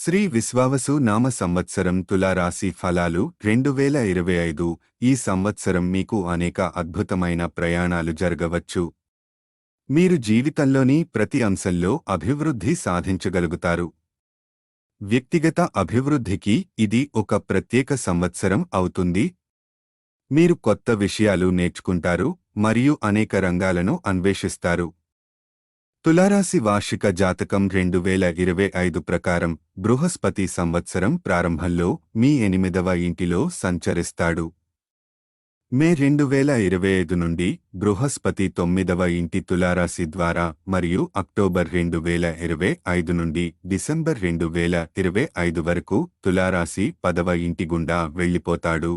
శ్రీ విశ్వావసు నామ సంవత్సరం తులారాశి ఫలాలు 2025 ఈ సంవత్సరం మీకు అనేక అద్భుతమైన ప్రయాణాలు జరగవచ్చు. మీరు జీవితంలోని ప్రతి అంశంలో అభివృద్ధి సాధించగలుగుతారు. వ్యక్తిగత అభివృద్ధికి ఇది ఒక ప్రత్యేక సంవత్సరం అవుతుంది. మీరు కొత్త విషయాలు నేర్చుకుంటారు మరియు అనేక రంగాలను అన్వేషిస్తారు. తులారాశి వార్షిక జాతకం 2025 ప్రకారం బృహస్పతి సంవత్సరం ప్రారంభంలో మీ 8వ ఇంటిలో సంచరిస్తాడు. మే 2025 నుండి బృహస్పతి 9వ ఇంటి తులారాశి ద్వారా మరియు అక్టోబర్ 2025 నుండి డిసెంబర్ 2025 వరకు తులారాశి 10వ ఇంటి గుండా వెళ్ళిపోతాడు.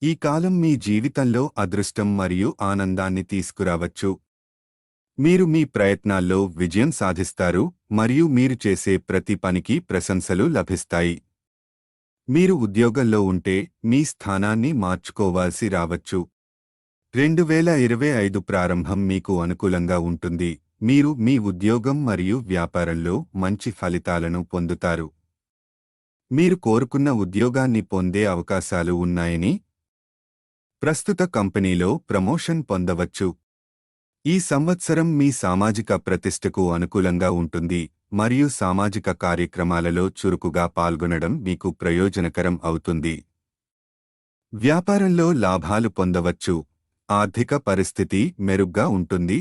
ఈ కాలం మీ జీవితంలో అదృష్టం మరియు ఆనందాన్ని తీసుకురావచ్చు. మీరు మీ ప్రయత్నాల్లో విజయం సాధిస్తారు మరియు మీరు చేసే ప్రతి పనికి ప్రశంసలు లభిస్తాయి. మీరు ఉద్యోగంలో ఉంటే మీ స్థానాన్ని మార్చుకోవాల్సి రావచ్చు. 2025 ప్రారంభం మీకు అనుకూలంగా ఉంటుంది. మీరు మీ ఉద్యోగం మరియు వ్యాపారంలో మంచి ఫలితాలను పొందుతారు. మీరు కోరుకున్న ఉద్యోగాన్ని పొందే అవకాశాలు ఉన్నాయని, ప్రస్తుత కంపెనీలో ప్రమోషన్ పొందవచ్చు. ఈ సంవత్సరం మీ సామాజిక ప్రతిష్టకు అనుకూలంగా ఉంటుంది మరియు సామాజిక కార్యక్రమాలలో చురుకుగా పాల్గొనడం మీకు ప్రయోజనకరం అవుతుంది. వ్యాపారంలో లాభాలు పొందవచ్చు. ఆర్థిక పరిస్థితి మెరుగ్గా ఉంటుంది.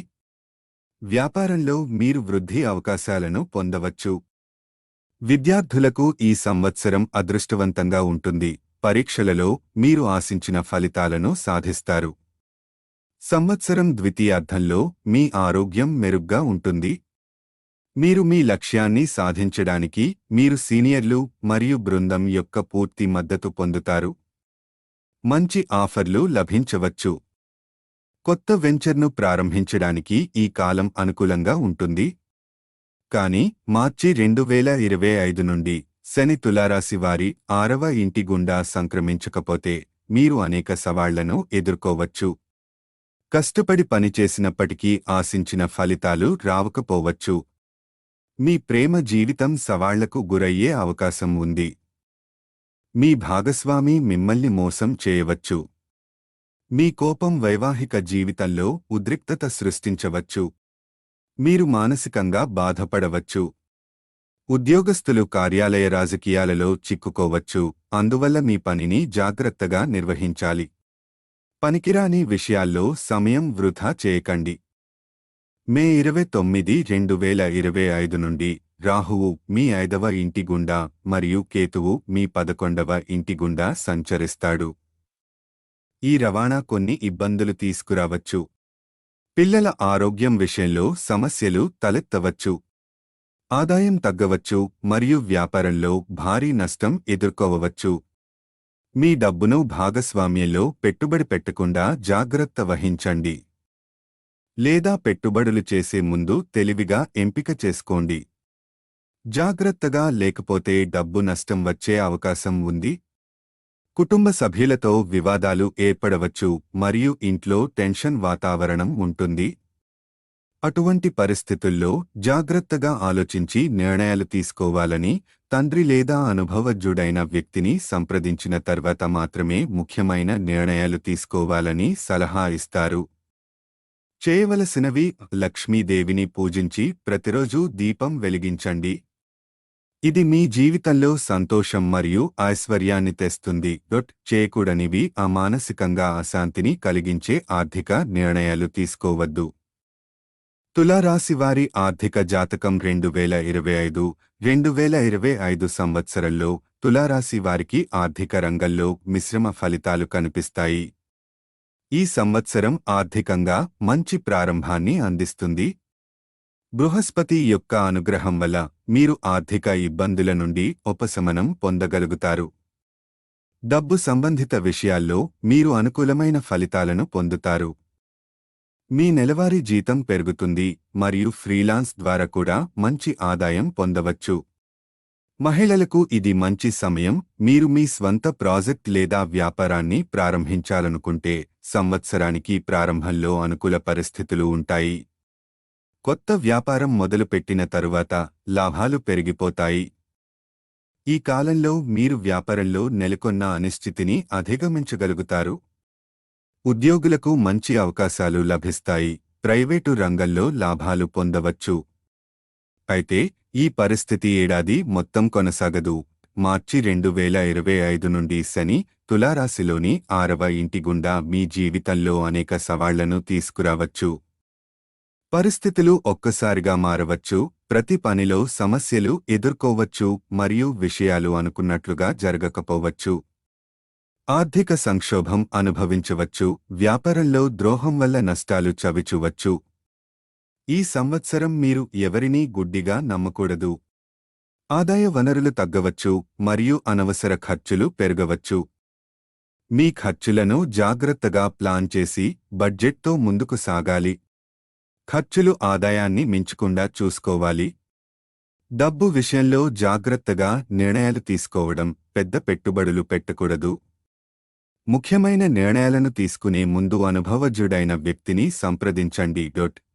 వ్యాపారంలో మీరు వృద్ధి అవకాశాలను పొందవచ్చు. విద్యార్థులకు ఈ సంవత్సరం అదృష్టవంతంగా ఉంటుంది. పరీక్షలలో మీరు ఆశించిన ఫలితాలను సాధిస్తారు. సంవత్సరం ద్వితీయార్థంలో మీ ఆరోగ్యం మెరుగ్గా ఉంటుంది. మీరు మీ లక్ష్యాన్ని సాధించడానికి మీరు సీనియర్లు మరియు బృందం యొక్క పూర్తి మద్దతు పొందుతారు. మంచి ఆఫర్లు లభించవచ్చు. కొత్త వెంచర్ను ప్రారంభించడానికి ఈ కాలం అనుకూలంగా ఉంటుంది. కానీ మార్చి 2025 నుండి శని తులారాశి వారి 6వ ఇంటి గుండా సంక్రమించకపోతే మీరు అనేక సవాళ్లను ఎదుర్కోవచ్చు. కష్టపడి పనిచేసినప్పటికీ ఆశించిన ఫలితాలు రావకపోవచ్చు. మీ ప్రేమ జీవితం సవాళ్లకు గురయ్యే అవకాశం ఉంది. మీ భాగస్వామి మిమ్మల్ని మోసం చేయవచ్చు. మీ కోపం వైవాహిక జీవితంలో ఉద్రిక్తత సృష్టించవచ్చు. మీరు మానసికంగా బాధపడవచ్చు. ఉద్యోగస్తులు కార్యాలయ రాజకీయాలలో చిక్కుకోవచ్చు, అందువల్ల మీ పనిని జాగ్రత్తగా నిర్వహించాలి. పనికిరాని విషయాల్లో సమయం వృధా చేయకండి. మే 29, 2025 నుండి రాహువు మీ 5వ ఇంటి గుండా మరియు కేతువు మీ 11వ ఇంటి గుండా సంచరిస్తాడు. ఈ రవాణా కొన్ని ఇబ్బందులు తీసుకురావచ్చు. పిల్లల ఆరోగ్యం విషయంలో సమస్యలు తలెత్తవచ్చు. ఆదాయం తగ్గవచ్చు మరియు వ్యాపారంలో భారీ నష్టం ఎదుర్కోవచ్చు. మీ డబ్బును భాగస్వామ్యంలో పెట్టుబడి పెట్టకుండా జాగ్రత్త వహించండి. లేదా పెట్టుబడులు చేసే ముందు తెలివిగా ఎంపిక చేసుకోండి. జాగ్రత్తగా లేకపోతే డబ్బు నష్టం వచ్చే అవకాశం ఉంది. కుటుంబ సభ్యులతో వివాదాలు ఏర్పడవచ్చు మరియు ఇంట్లో టెన్షన్ వాతావరణం ఉంటుంది. అటువంటి పరిస్థితుల్లో జాగ్రత్తగా ఆలోచించి నిర్ణయాలు తీసుకోవాలని, తండ్రి లేదా అనుభవజ్ఞుడైన వ్యక్తిని సంప్రదించిన తర్వాత మాత్రమే ముఖ్యమైన నిర్ణయాలు తీసుకోవాలని సలహా ఇస్తారు. చేయవలసినవి: లక్ష్మీదేవిని పూజించి ప్రతిరోజూ దీపం వెలిగించండి. ఇది మీ జీవితంలో సంతోషం మరియు ఐశ్వర్యాన్ని తెస్తుంది. చేయకూడనివి: మానసికంగా అశాంతిని కలిగించే ఆర్థిక నిర్ణయాలు తీసుకోవద్దు. తులారాశివారి ఆర్థిక జాతకం 2025 సంవత్సరంలో తులారాశి వారికి ఆర్థిక రంగంలో మిశ్రమ ఫలితాలు కనిపిస్తాయి. ఈ సంవత్సరం ఆర్థికంగా మంచి ప్రారంభాన్ని అందిస్తుంది. బృహస్పతి యొక్క అనుగ్రహం వల్ల మీరు ఆర్థిక ఇబ్బందుల నుండి ఉపశమనం పొందగలుగుతారు. డబ్బు సంబంధిత విషయాల్లో మీరు అనుకూలమైన ఫలితాలను పొందుతారు. మీ నెలవారీ జీతం పెరుగుతుంది మరియు ఫ్రీలాన్స్ ద్వారా కూడా మంచి ఆదాయం పొందవచ్చు. మహిళలకు ఇది మంచి సమయం. మీరు మీ స్వంత ప్రాజెక్ట్ లేదా వ్యాపారాన్ని ప్రారంభించాలనుకుంటే సంవత్సరానికి ప్రారంభంలో అనుకూల పరిస్థితులు ఉంటాయి. కొత్త వ్యాపారం మొదలుపెట్టిన తరువాత లాభాలు పెరిగిపోతాయి. ఈ కాలంలో మీరు వ్యాపారంలో నెలకొన్న అనిశ్చితిని అధిగమించగలుగుతారు. ఉద్యోగులకు మంచి అవకాశాలు లభిస్తాయి. ప్రైవేటు రంగంలో లాభాలు పొందవచ్చు. అయితే ఈ పరిస్థితి ఏడాది మొత్తం కొనసాగదు. మార్చి 2025 నుండి శని తులారాశిలోని 6వ ఇంటి గుండా మీ జీవితంలో అనేక సవాళ్లను తీసుకురావచ్చు. పరిస్థితులు ఒక్కసారిగా మారవచ్చు. ప్రతి పనిలో సమస్యలు ఎదుర్కోవచ్చు మరియు విషయాలు అనుకున్నట్లుగా జరగకపోవచ్చు. ఆర్థిక సంక్షోభం అనుభవించవచ్చు. వ్యాపారంలో ద్రోహం వల్ల నష్టాలు చవిచూవచ్చు. ఈ సంవత్సరం మీరు ఎవరినీ గుడ్డిగా నమ్మకూడదు. ఆదాయ వనరులు తగ్గవచ్చు మరియు అనవసర ఖర్చులు పెరగవచ్చు. మీ ఖర్చులను జాగ్రత్తగా ప్లాన్ చేసి బడ్జెట్తో ముందుకు సాగాలి. ఖర్చులు ఆదాయాన్ని మించకుండా చూసుకోవాలి. డబ్బు విషయంలో జాగ్రత్తగా నిర్ణయాలు తీసుకోవడం. పెద్ద పెట్టుబడులు పెట్టకూడదు. ముఖ్యమైన నిర్ణయాలను తీసుకునే ముందు అనుభవజ్ఞుడైన వ్యక్తిని సంప్రదించండి.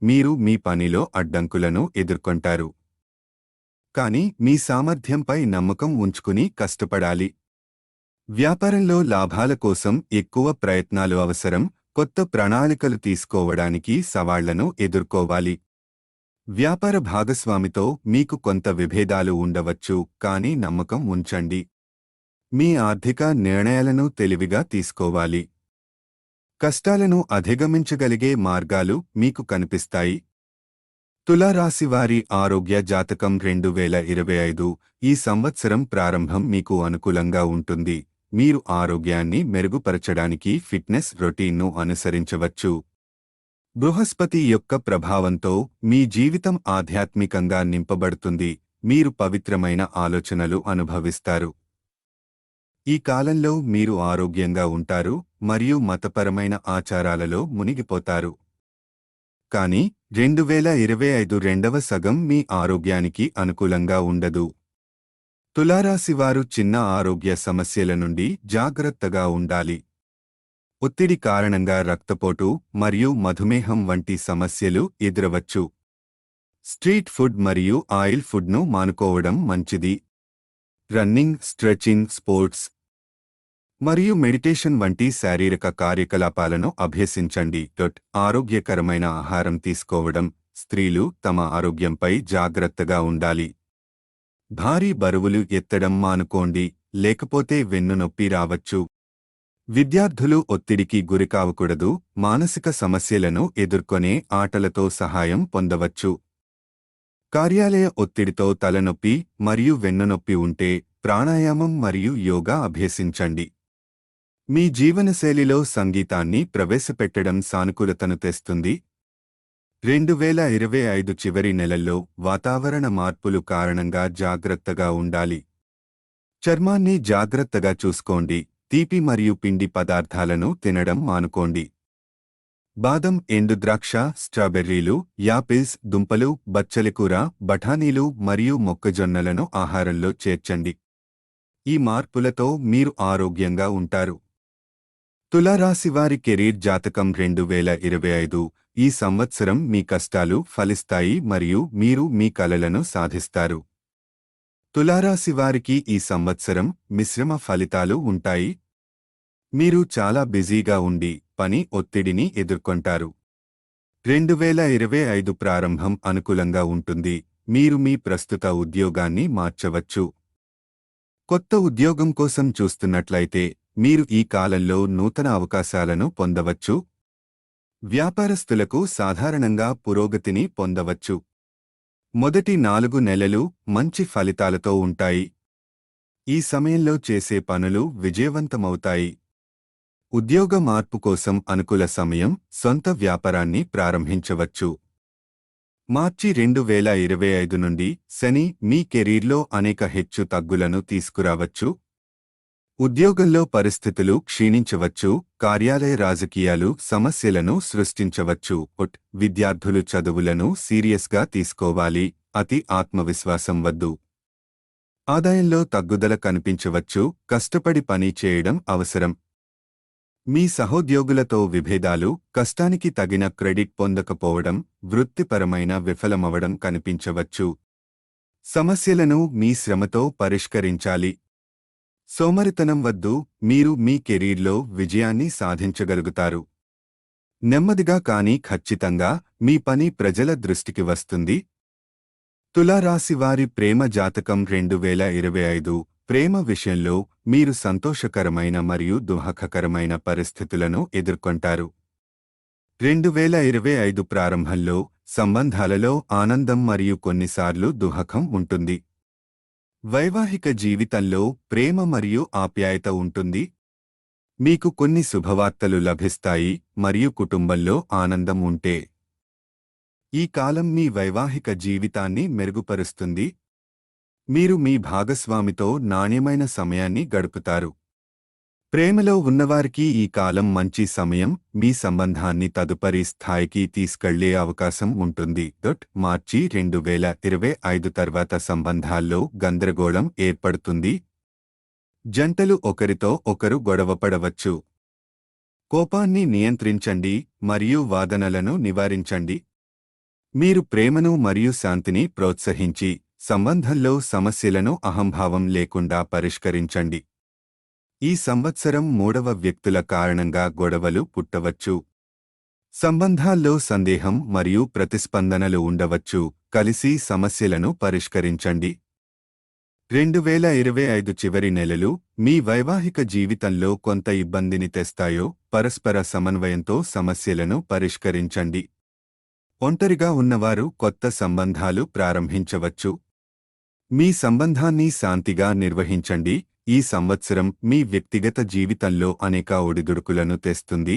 మీరు మీ పనిలో అడ్డంకులను ఎదుర్కొంటారు. కానీ మీ సామర్థ్యంపై నమ్మకం ఉంచుకుని కష్టపడాలి. వ్యాపారంలో లాభాల కోసం ఎక్కువ ప్రయత్నాలు అవసరం. కొత్త ప్రణాళికలు తీసుకోవడానికి సవాళ్లను ఎదుర్కోవాలి. వ్యాపార భాగస్వామితో మీకు కొంత విభేదాలు ఉండవచ్చు, కానీ నమ్మకం ఉంచండి. మీ ఆర్థిక నిర్ణయాలను తెలివిగా తీసుకోవాలి. కష్టాలను అధిగమించగలిగే మార్గాలు మీకు కనిపిస్తాయి. తులారాశివారి ఆరోగ్య జాతకం 2025 ఈ సంవత్సరం ప్రారంభం మీకు అనుకూలంగా ఉంటుంది. మీరు ఆరోగ్యాన్ని మెరుగుపరచడానికి ఫిట్నెస్ రొటీన్ను అనుసరించవచ్చు. బృహస్పతి యొక్క ప్రభావంతో మీ జీవితం ఆధ్యాత్మికంగా నింపబడుతుంది. మీరు పవిత్రమైన ఆలోచనలు అనుభవిస్తారు. ఈ కాలంలో మీరు ఆరోగ్యంగా ఉంటారు మరియు మతపరమైన ఆచారాలలో మునిగిపోతారు. కానీ 2025 రెండవ సగం మీ ఆరోగ్యానికి అనుకూలంగా ఉండదు. తులారాశివారు చిన్న ఆరోగ్య సమస్యల నుండి జాగ్రత్తగా ఉండాలి. ఒత్తిడి కారణంగా రక్తపోటు మరియు మధుమేహం వంటి సమస్యలు ఎదురవచ్చు. స్ట్రీట్ ఫుడ్ మరియు ఆయిల్ ఫుడ్ను మానుకోవడం మంచిది. రన్నింగ్, స్ట్రెచింగ్, స్పోర్ట్స్ మరియు మెడిటేషన్ వంటి శారీరక కార్యకలాపాలను అభ్యసించండి. ఆరోగ్యకరమైన ఆహారం తీసుకోవడం. స్త్రీలు తమ ఆరోగ్యంపై జాగ్రత్తగా ఉండాలి. భారీ బరువులు ఎత్తడం మానుకోండి, లేకపోతే వెన్నునొప్పి రావచ్చు. విద్యార్థులు ఒత్తిడికి గురికావకూడదు. మానసిక సమస్యలను ఎదుర్కొనే ఆటలతో సహాయం పొందవచ్చు. కార్యాలయ ఒత్తిడితో తలనొప్పి మరియు వెన్నునొప్పి ఉంటే ప్రాణాయామం మరియు యోగా అభ్యసించండి. మీ జీవనశైలిలో సంగీతాన్ని ప్రవేశపెట్టడం సానుకూలతను తెస్తుంది. 2025 చివరి నెలల్లో వాతావరణ మార్పులు కారణంగా జాగ్రత్తగా ఉండాలి. చర్మాన్ని జాగ్రత్తగా చూసుకోండి. తీపి మరియు పిండి పదార్థాలను తినడం మానుకోండి. బాదం, ఎండుద్రాక్ష, స్ట్రాబెర్రీలు, యాపిల్స్, దుంపలు, బచ్చలికూర, బఠానీలు మరియు మొక్కజొన్నలను ఆహారంలో చేర్చండి. ఈ మార్పులతో మీరు ఆరోగ్యంగా ఉంటారు. తులారాశివారి కెరీర్ జాతకం 2025 ఈ సంవత్సరం మీ కష్టాలు ఫలిస్తాయి మరియు మీరు మీ కలలను సాధిస్తారు. తులారాశివారికి ఈ సంవత్సరం మిశ్రమ ఫలితాలు ఉంటాయి. మీరు చాలా బిజీగా ఉండి పని ఒత్తిడిని ఎదుర్కొంటారు. 2025 ప్రారంభం అనుకూలంగా ఉంటుంది. మీరు మీ ప్రస్తుత ఉద్యోగాన్ని మార్చవచ్చు. కొత్త ఉద్యోగం కోసం చూస్తున్నట్లయితే మీరు ఈ కాలంలో నూతన అవకాశాలను పొందవచ్చు. వ్యాపారస్తులకు సాధారణంగా పురోగతిని పొందవచ్చు. మొదటి 4 నెలలు మంచి ఫలితాలతో ఉంటాయి. ఈ సమయంలో చేసే పనులు విజయవంతమవుతాయి. ఉద్యోగ మార్పు కోసం అనుకూల సమయం. సొంత వ్యాపారాన్ని ప్రారంభించవచ్చు. మార్చి 2025 నుండి శని మీ కెరీర్లో అనేక హెచ్చు తగ్గులను తీసుకురావచ్చు. ఉద్యోగంలో పరిస్థితులు క్షీణించవచ్చు. కార్యాలయ రాజకీయాలు సమస్యలను సృష్టించవచ్చు. విద్యార్థులు చదువులను సీరియస్గా తీసుకోవాలి. అతి ఆత్మవిశ్వాసం వద్దు. ఆదాయంలో తగ్గుదల కనిపించవచ్చు. కష్టపడి పని చేయడం అవసరం. మీ సహోద్యోగులతో విభేదాలు, కష్టానికి తగిన క్రెడిట్ పొందకపోవడం, వృత్తిపరమైన విఫలమవడం కనిపించవచ్చు. సమస్యలను మీ శ్రమతో పరిష్కరించాలి. సోమరితనం వద్దు, మీరు మీ కెరీర్లో విజయాన్ని సాధించగలుగుతారు. నెమ్మదిగా కానీ ఖచ్చితంగా మీ పని ప్రజల దృష్టికి వస్తుంది. తులారాశివారి ప్రేమ జాతకం 2025 ప్రేమ విషయంలో మీరు సంతోషకరమైన మరియు దుఃఖకరమైన పరిస్థితులను ఎదుర్కొంటారు. 2025 ప్రారంభంలో సంబంధాలలో ఆనందం మరియు కొన్నిసార్లు దుఃఖం ఉంటుంది. వైవాహిక జీవితంలో ప్రేమ మరియు ఆప్యాయత ఉంటుంది. మీకు కొన్ని శుభవార్తలు లభిస్తాయి మరియు కుటుంబంలో ఆనందం ఉంటే ఈ కాలం మీ వైవాహిక జీవితాన్ని మెరుగుపరుస్తుంది. మీరు మీ భాగస్వామితో నాణ్యమైన సమయాన్ని గడుపుతారు. ప్రేమలో ఉన్నవారికి ఈ కాలం మంచి సమయం, మీ సంబంధాన్ని తదుపరి స్థాయికి తీసుకెళ్లే అవకాశం ఉంటుంది. మార్చి 2025 తర్వాత సంబంధాల్లో గందరగోళం ఏర్పడుతుంది. జంటలు ఒకరితో ఒకరు గొడవపడవచ్చు. కోపాన్ని నియంత్రించండి మరియు వాదనలను నివారించండి. మీరు ప్రేమను మరియు శాంతిని ప్రోత్సహించి సంబంధంలో సమస్యలను అహంభావం లేకుండా పరిష్కరించండి. ఈ సంవత్సరం మూడవ వ్యక్తుల కారణంగా గొడవలు పుట్టవచ్చు. సంబంధాల్లో సందేహం మరియు ప్రతిస్పందనలు ఉండవచ్చు. కలిసి సమస్యలను పరిష్కరించండి. 2025 చివరి నెలలు మీ వైవాహిక జీవితంలో కొంత ఇబ్బందిని తెస్తాయో పరస్పర సమన్వయంతో సమస్యలను పరిష్కరించండి. ఒంటరిగా ఉన్నవారు కొత్త సంబంధాలు ప్రారంభించవచ్చు. మీ సంబంధాన్ని శాంతిగా నిర్వహించండి. ఈ సంవత్సరం మీ వ్యక్తిగత జీవితంలో అనేక ఒడిదుడుకులను తెస్తుంది.